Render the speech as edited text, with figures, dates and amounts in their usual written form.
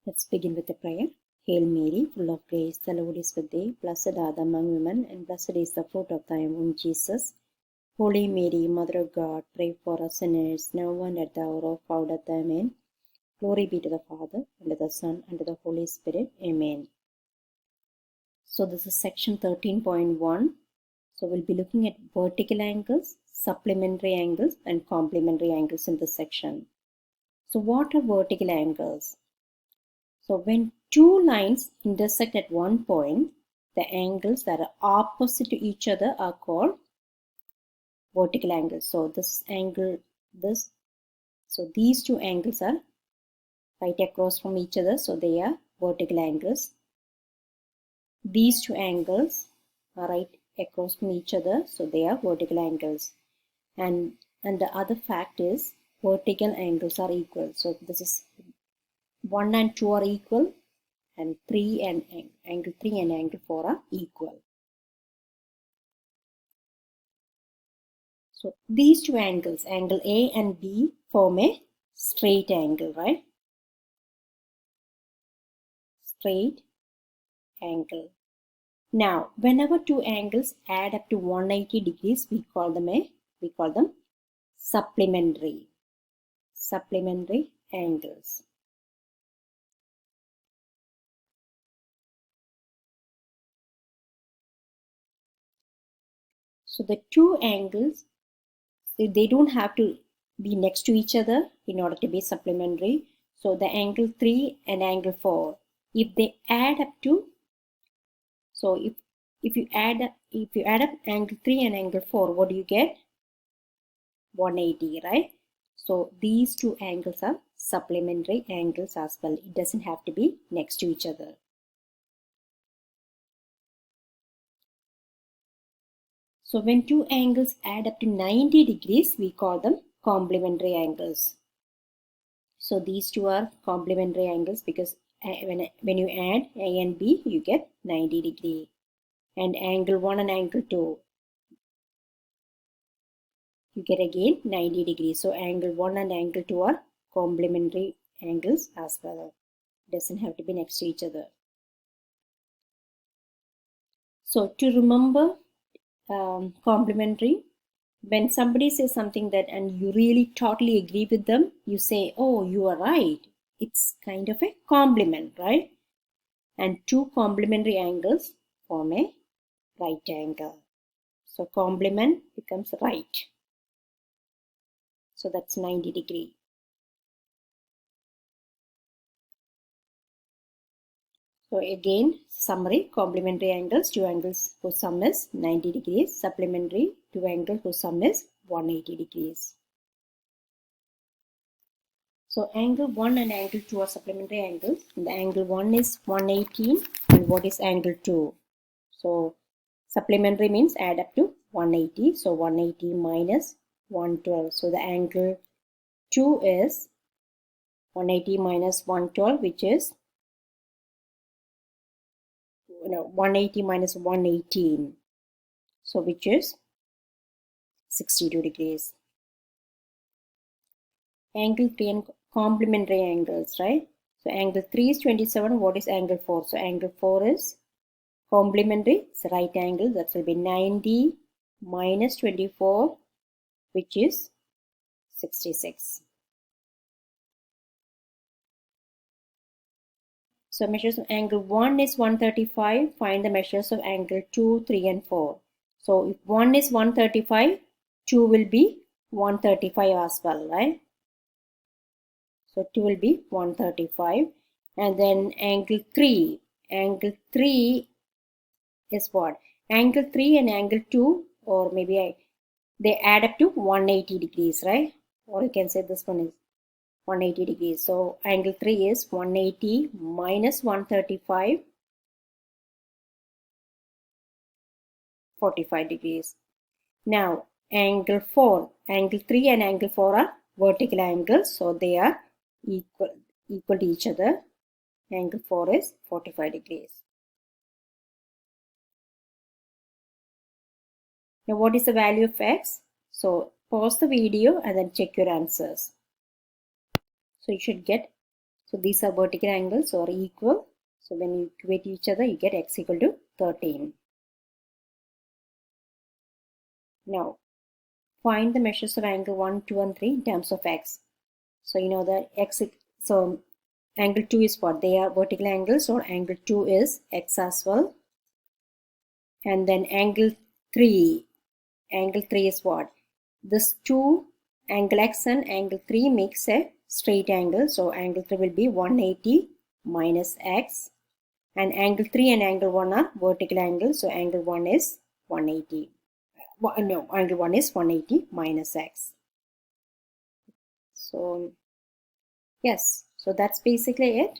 Let's begin with the prayer. Hail Mary, full of grace, the Lord is with thee. Blessed art thou among women, and blessed is the fruit of thy womb, Jesus. Holy Mary, Mother of God, pray for us sinners, now and at the hour of our death. Amen. Glory be to the Father, and to the Son, and to the Holy Spirit. Amen. So this is section 13.1. So we'll be looking at vertical angles, supplementary angles, and complementary angles in this section. So what are vertical angles? So when two lines intersect at one point, the angles that are opposite to each other are called vertical angles. So this angle, so these two angles are right across from each other, so they are vertical angles. These two angles are right across from each other, so they are vertical angles. And the other fact is vertical angles are equal. So this is 1 and 2 are equal, and 3 and angle 3 and angle 4 are equal. So these two angles, angle A and B, form a straight angle, right? Straight angle. Now, whenever two angles add up to 180 degrees, we call them supplementary angles. So the two angles, they don't have to be next to each other in order to be supplementary. So the angle 3 and angle 4, if they add up to, so if you add up angle 3 and angle 4, what do you get? 180, right? So these two angles are supplementary angles as well. It doesn't have to be next to each other. So when two angles add up to 90 degrees, we call them complementary angles. So these two are complementary angles because when you add A and B, you get 90 degree. And angle 1 and angle 2, you get again 90 degrees. So angle 1 and angle 2 are complementary angles as well. It doesn't have to be next to each other. So to remember complementary, when somebody says something that and you really totally agree with them, you say, oh, you are right. It's kind of a compliment, right? And two complementary angles form a right angle. So complement becomes right. So that's 90 degree. So again, summary, complementary angles, two angles whose sum is 90 degrees. Supplementary, two angles whose sum is 180 degrees. So angle 1 and angle 2 are supplementary angles. And the angle 1 is 118 and what is angle 2? So supplementary means add up to 180. So 180 minus 112. So the angle 2 is 180 minus 112, which is 180 minus 118. So which is 62 degrees. Angle 3 and complementary angles, right? So angle 3 is 27. What is angle 4? So angle 4 is complementary. It's a right angle. That will be 90 minus 24, which is 66. So measures of angle 1 is 135. Find the measures of angle 2, 3 and 4. So if 1 is 135, 2 will be 135 as well, right? So 2 will be 135. And then angle 3. Angle 3 is what? Angle 3 and angle 2, or maybe they add up to 180 degrees, right? Or you can say this one is 180 degrees. So angle 3 is 180 minus 135, 45 degrees. Now angle 4, angle 3 and angle 4 are vertical angles, so they are equal to each other. Angle 4 is 45 degrees. Now what is the value of x? So pause the video and then check your answers. So you should get So these are vertical angles or equal. So when you equate each other, you get x equal to 13. Now, find the measures of angle 1, 2, and 3 in terms of x. So you know that so angle 2 is what? They are vertical angles, so angle 2 is x as well. And then angle 3 is what? This 2, angle x and angle 3 makes a straight angle. So angle 3 will be 180 minus x. And angle 3 and angle 1 are vertical angles. So angle 1 is 180. No, angle 1 is 180 minus x. So yes, so that's basically it.